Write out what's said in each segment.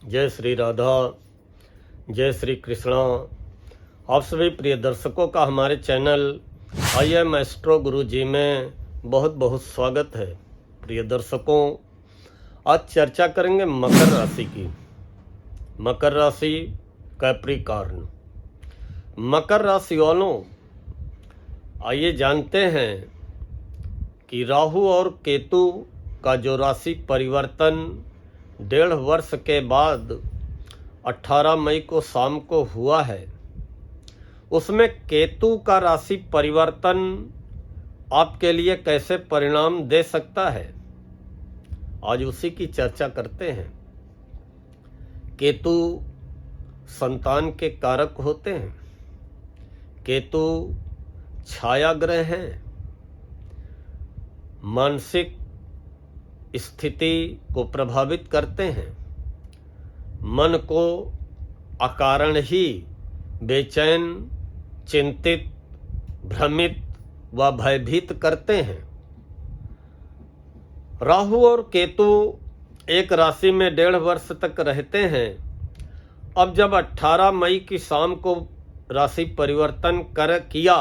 जय श्री राधा, जय श्री कृष्णा। आप सभी प्रिय दर्शकों का हमारे चैनल आई एम एस्ट्रो गुरु जी में बहुत बहुत स्वागत है। प्रिय दर्शकों, आज चर्चा करेंगे मकर राशि की। मकर राशि कैप्रिकॉर्न। मकर राशि वालों, आइए जानते हैं कि राहु और केतु का जो राशि परिवर्तन 1.5 वर्ष के बाद 18 मई को शाम को हुआ है, उसमें केतु का राशि परिवर्तन आपके लिए कैसे परिणाम दे सकता है, आज उसी की चर्चा करते हैं। केतु संतान के कारक होते हैं। केतु छाया ग्रह हैं। मानसिक स्थिति को प्रभावित करते हैं। मन को अकारण ही बेचैन, चिंतित, भ्रमित व भयभीत करते हैं। राहु और केतु एक राशि में 1.5 वर्ष तक रहते हैं। अब जब 18 मई की शाम को राशि परिवर्तन किया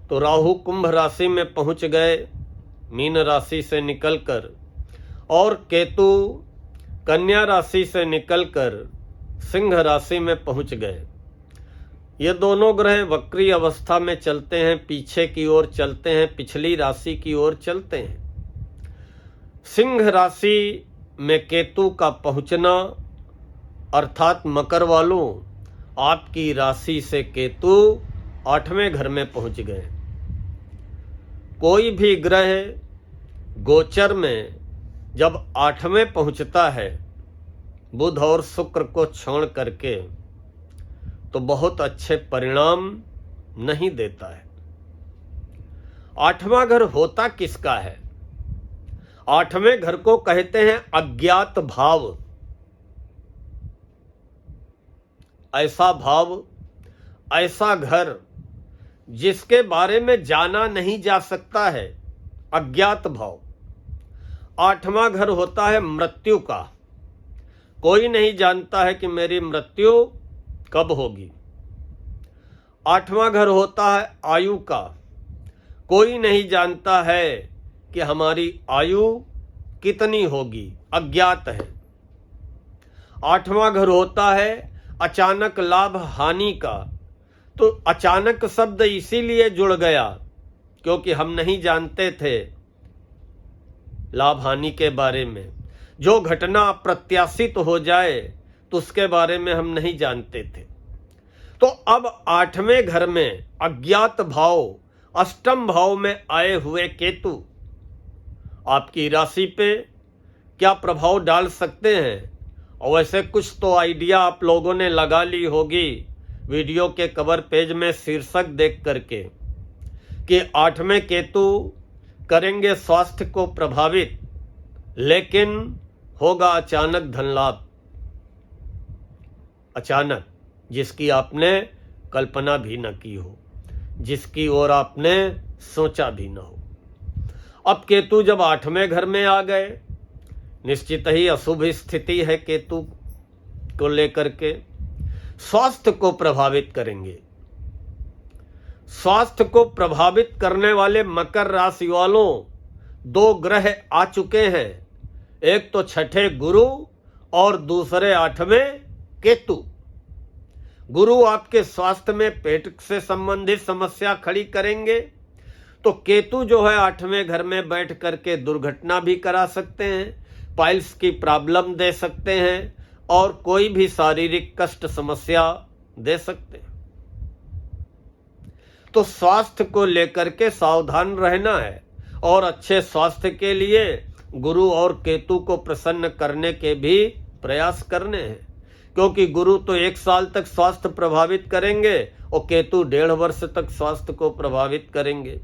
तो राहु कुंभ राशि में पहुंच गए, मीन राशि से निकलकर, और केतु कन्या राशि से निकलकर सिंह राशि में पहुंच गए। ये दोनों ग्रह वक्री अवस्था में चलते हैं, पीछे की ओर चलते हैं, पिछली राशि की ओर चलते हैं। सिंह राशि में केतु का पहुंचना अर्थात मकर वालों, आपकी राशि से केतु 8वें घर में पहुंच गए। कोई भी ग्रह गोचर में जब 8वें पहुंचता है, बुध और शुक्र को छोड़ करके, तो बहुत अच्छे परिणाम नहीं देता है। 8वां घर होता किसका है? 8वें घर को कहते हैं अज्ञात भाव। ऐसा भाव, ऐसा घर जिसके बारे में जाना नहीं जा सकता है, अज्ञात भाव। 8वां घर होता है मृत्यु का। कोई नहीं जानता है कि मेरी मृत्यु कब होगी। 8वां घर होता है आयु का। कोई नहीं जानता है कि हमारी आयु कितनी होगी, अज्ञात है। 8वां घर होता है अचानक लाभ हानि का। तो अचानक शब्द इसीलिए जुड़ गया क्योंकि हम नहीं जानते थे लाभ हानि के बारे में। जो घटना अप्रत्याशित हो जाए तो उसके बारे में हम नहीं जानते थे। तो अब 8वें घर में अज्ञात भाव, अष्टम भाव में आए हुए केतु आपकी राशि पे क्या प्रभाव डाल सकते हैं? और वैसे कुछ तो आइडिया आप लोगों ने लगा ली होगी वीडियो के कवर पेज में शीर्षक देख करके कि 8वें केतु करेंगे स्वास्थ्य को प्रभावित, लेकिन होगा अचानक धन लाभ। अचानक, जिसकी आपने कल्पना भी न की हो, जिसकी ओर आपने सोचा भी न हो। अब केतु जब 8वें घर में आ गए, निश्चित ही अशुभ स्थिति है केतु को लेकर के। स्वास्थ्य को प्रभावित करेंगे। स्वास्थ्य को प्रभावित करने वाले मकर राशि वालों, 2 ग्रह आ चुके हैं। एक तो 6ठे गुरु और दूसरे 8वें केतु। गुरु आपके स्वास्थ्य में पेट से संबंधित समस्या खड़ी करेंगे, तो केतु जो है 8वें घर में बैठ करके दुर्घटना भी करा सकते हैं, पाइल्स की प्रॉब्लम दे सकते हैं और कोई भी शारीरिक कष्ट समस्या दे सकते हैं। तो स्वास्थ्य को लेकर के सावधान रहना है और अच्छे स्वास्थ्य के लिए गुरु और केतु को प्रसन्न करने के भी प्रयास करने हैं, क्योंकि गुरु तो 1 साल तक स्वास्थ्य प्रभावित करेंगे और केतु 1.5 वर्ष तक स्वास्थ्य को प्रभावित करेंगे।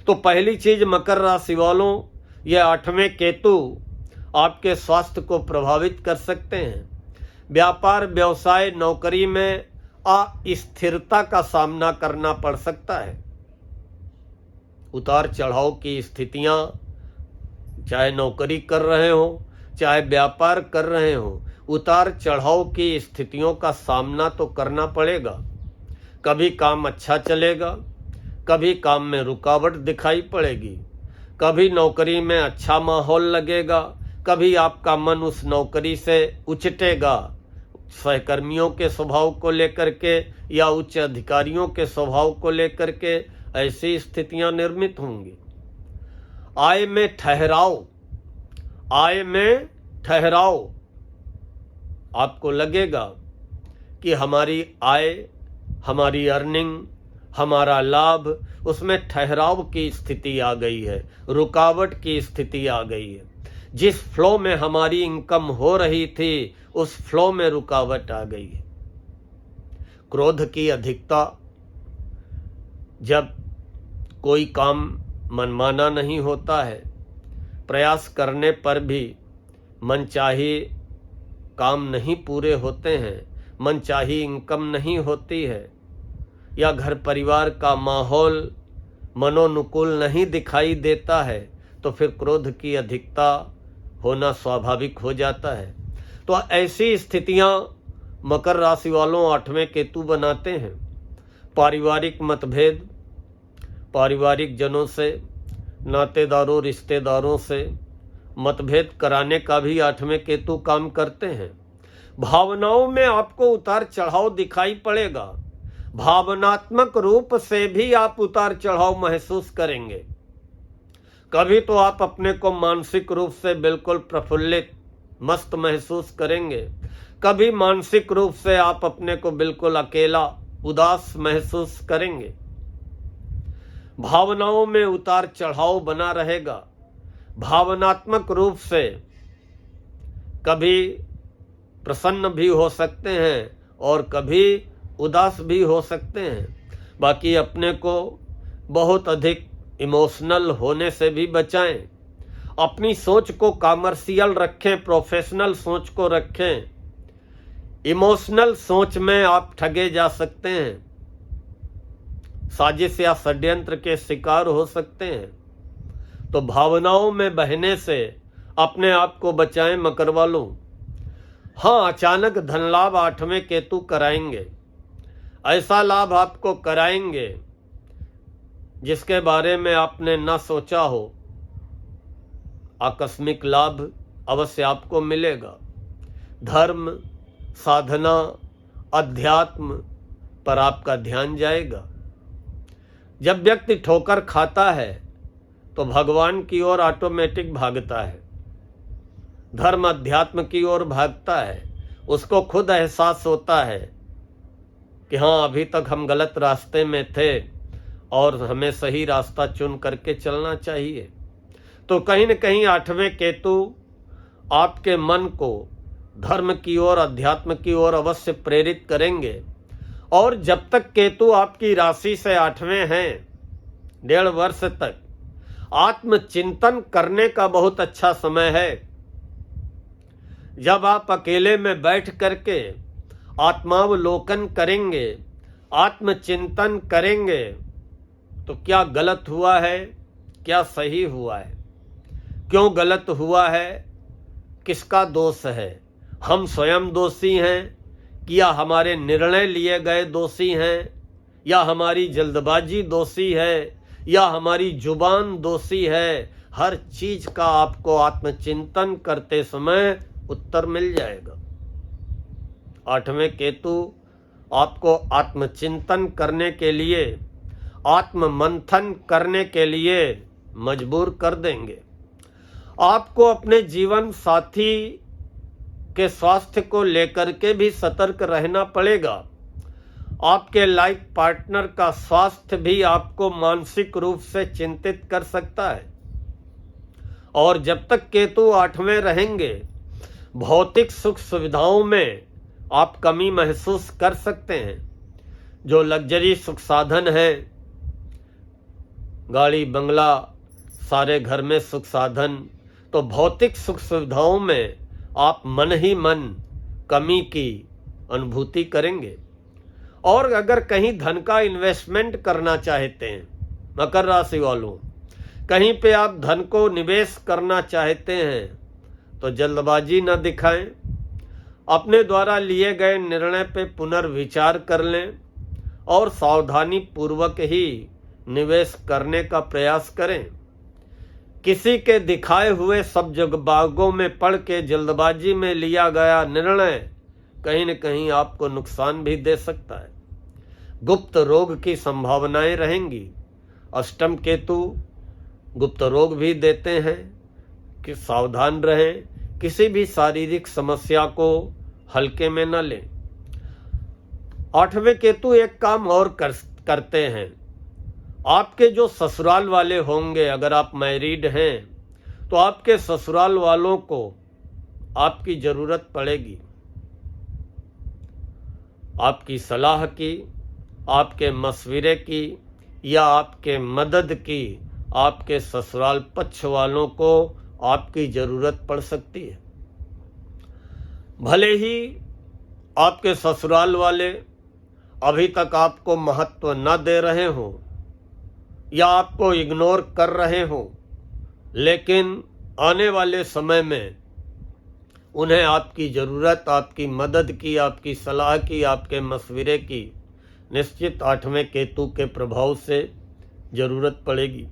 तो पहली चीज मकर राशि वालों, ये 8वें केतु आपके स्वास्थ्य को प्रभावित कर सकते हैं। व्यापार, व्यवसाय, नौकरी में अस्थिरता का सामना करना पड़ सकता है। उतार चढ़ाव की स्थितियां, चाहे नौकरी कर रहे हो, चाहे व्यापार कर रहे हो, उतार चढ़ाव की स्थितियों का सामना तो करना पड़ेगा। कभी काम अच्छा चलेगा, कभी काम में रुकावट दिखाई पड़ेगी, कभी नौकरी में अच्छा माहौल लगेगा, कभी आपका मन उस नौकरी से उचटेगा, सहकर्मियों के स्वभाव को लेकर के या उच्च अधिकारियों के स्वभाव को लेकर के ऐसी स्थितियां निर्मित होंगी। आय में ठहराव आपको लगेगा कि हमारी आय, हमारी अर्निंग, हमारा लाभ, उसमें ठहराव की स्थिति आ गई है, रुकावट की स्थिति आ गई है। जिस फ्लो में हमारी इनकम हो रही थी उस फ्लो में रुकावट आ गई है। क्रोध की अधिकता, जब कोई काम मनमाना नहीं होता है, प्रयास करने पर भी मनचाही काम नहीं पूरे होते हैं, मनचाही इनकम नहीं होती है, या घर परिवार का माहौल मनोनुकूल नहीं दिखाई देता है, तो फिर क्रोध की अधिकता होना स्वाभाविक हो जाता है। तो ऐसी स्थितियां मकर राशि वालों 8वें केतु बनाते हैं। पारिवारिक मतभेद, पारिवारिक जनों से, नातेदारों, रिश्तेदारों से मतभेद कराने का भी 8वें केतु काम करते हैं। भावनाओं में आपको उतार चढ़ाव दिखाई पड़ेगा, भावनात्मक रूप से भी आप उतार चढ़ाव महसूस करेंगे। कभी तो आप अपने को मानसिक रूप से बिल्कुल प्रफुल्लित, मस्त महसूस करेंगे, कभी मानसिक रूप से आप अपने को बिल्कुल अकेला, उदास महसूस करेंगे। भावनाओं में उतार चढ़ाव बना रहेगा। भावनात्मक रूप से कभी प्रसन्न भी हो सकते हैं और कभी उदास भी हो सकते हैं। बाकी अपने को बहुत अधिक इमोशनल होने से भी बचाएं। अपनी सोच को कॉमर्शियल रखें, प्रोफेशनल सोच को रखें। इमोशनल सोच में आप ठगे जा सकते हैं, साजिश या षड्यंत्र के शिकार हो सकते हैं। तो भावनाओं में बहने से अपने आप को बचाएं मकर वालों। हाँ, अचानक धन लाभ 8वें केतु कराएंगे। ऐसा लाभ आपको कराएंगे जिसके बारे में आपने न सोचा हो। आकस्मिक लाभ अवश्य आपको मिलेगा। धर्म, साधना, अध्यात्म पर आपका ध्यान जाएगा। जब व्यक्ति ठोकर खाता है तो भगवान की ओर ऑटोमेटिक भागता है, धर्म अध्यात्म की ओर भागता है। उसको खुद एहसास होता है कि हाँ, अभी तक हम गलत रास्ते में थे और हमें सही रास्ता चुन करके चलना चाहिए। तो कहीं न कहीं 8वें केतु आपके मन को धर्म की ओर, अध्यात्म की ओर अवश्य प्रेरित करेंगे। और जब तक केतु आपकी राशि से 8वें हैं, 1.5 वर्ष तक आत्मचिंतन करने का बहुत अच्छा समय है। जब आप अकेले में बैठ करके आत्मावलोकन करेंगे, आत्मचिंतन करेंगे, तो क्या गलत हुआ है, क्या सही हुआ है, क्यों गलत हुआ है, किसका दोष है, हम स्वयं दोषी हैं या हमारे निर्णय लिए गए दोषी हैं, या हमारी जल्दबाजी दोषी है, या हमारी जुबान दोषी है। हर चीज का आपको आत्मचिंतन करते समय उत्तर मिल जाएगा। 8वें केतु आपको आत्मचिंतन करने के लिए, आत्म मंथन करने के लिए मजबूर कर देंगे। आपको अपने जीवन साथी के स्वास्थ्य को लेकर के भी सतर्क रहना पड़ेगा। आपके लाइफ पार्टनर का स्वास्थ्य भी आपको मानसिक रूप से चिंतित कर सकता है। और जब तक केतु 8वें रहेंगे, भौतिक सुख सुविधाओं में आप कमी महसूस कर सकते हैं। जो लग्जरी सुख साधन है, गाड़ी बंगला, सारे घर में सुख साधन, तो भौतिक सुख सुविधाओं में आप मन ही मन कमी की अनुभूति करेंगे। और अगर कहीं धन का इन्वेस्टमेंट करना चाहते हैं मकर राशि वालों, कहीं पे आप धन को निवेश करना चाहते हैं, तो जल्दबाजी न दिखाएं। अपने द्वारा लिए गए निर्णय पे पुनर्विचार कर लें और सावधानी पूर्वक ही निवेश करने का प्रयास करें। किसी के दिखाए हुए सब जगबागों में पड़ के जल्दबाजी में लिया गया निर्णय कहीं न कहीं आपको नुकसान भी दे सकता है। गुप्त रोग की संभावनाएं रहेंगी। अष्टम केतु गुप्त रोग भी देते हैं कि सावधान रहें, किसी भी शारीरिक समस्या को हल्के में न लें। आठवें केतु एक काम और करते हैं। आपके जो ससुराल वाले होंगे, अगर आप मैरिड हैं तो आपके ससुराल वालों को आपकी जरूरत पड़ेगी। आपकी सलाह की, आपके मशवरे की या आपके मदद की आपके ससुराल पक्ष वालों को आपकी जरूरत पड़ सकती है। भले ही आपके ससुराल वाले अभी तक आपको महत्व न दे रहे हों या आपको इग्नोर कर रहे हों, लेकिन आने वाले समय में उन्हें आपकी ज़रूरत, आपकी मदद की, आपकी सलाह की, आपके मशवरे की निश्चित आठवें केतु के प्रभाव से ज़रूरत पड़ेगी।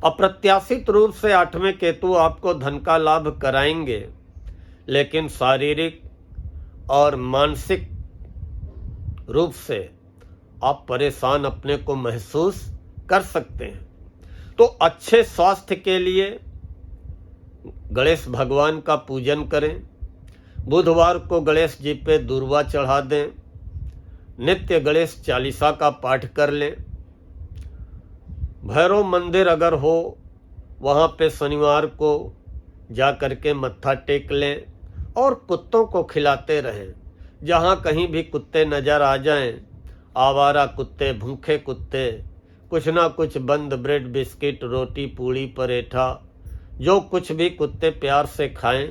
अप्रत्याशित रूप से आठवें केतु आपको धन का लाभ कराएंगे, लेकिन शारीरिक और मानसिक रूप से आप परेशान अपने को महसूस कर सकते हैं। तो अच्छे स्वास्थ्य के लिए गणेश भगवान का पूजन करें। बुधवार को गणेश जी पे दूर्वा चढ़ा दें। नित्य गणेश चालीसा का पाठ कर लें। भैरव मंदिर अगर हो वहाँ पे शनिवार को जा कर के मत्था टेक लें और कुत्तों को खिलाते रहें। जहाँ कहीं भी कुत्ते नज़र आ जाएं, आवारा कुत्ते, भूखे कुत्ते, कुछ ना कुछ बंद ब्रेड, बिस्किट, रोटी, पूड़ी, पराठा, जो कुछ भी कुत्ते प्यार से खाएं,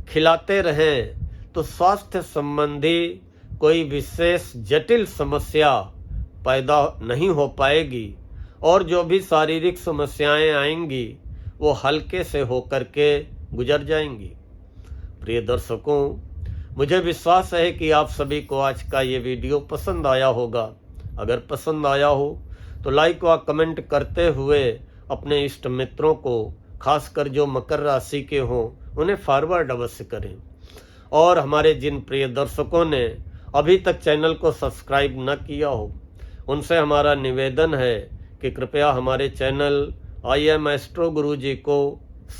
खिलाते रहें तो स्वास्थ्य संबंधी कोई विशेष जटिल समस्या पैदा नहीं हो पाएगी और जो भी शारीरिक समस्याएं आएंगी वो हल्के से होकर के गुजर जाएंगी। प्रिय दर्शकों, मुझे विश्वास है कि आप सभी को आज का ये वीडियो पसंद आया होगा। अगर पसंद आया हो तो लाइक व कमेंट करते हुए अपने इष्ट मित्रों को, खासकर जो मकर राशि के हों, उन्हें फॉरवर्ड अवश्य करें। और हमारे जिन प्रिय दर्शकों ने अभी तक चैनल को सब्सक्राइब न किया हो, उनसे हमारा निवेदन है कि कृपया हमारे चैनल आई एम एस्ट्रो गुरु जी को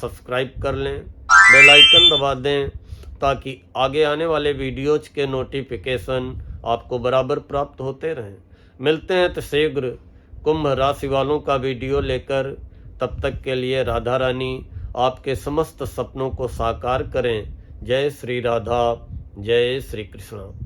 सब्सक्राइब कर लें, बेल आइकन दबा दें ताकि आगे आने वाले वीडियोज के नोटिफिकेशन आपको बराबर प्राप्त होते रहें। मिलते हैं तो शीघ्र कुंभ राशि वालों का वीडियो लेकर। तब तक के लिए राधा रानी आपके समस्त सपनों को साकार करें। जय श्री राधा, जय श्री कृष्ण।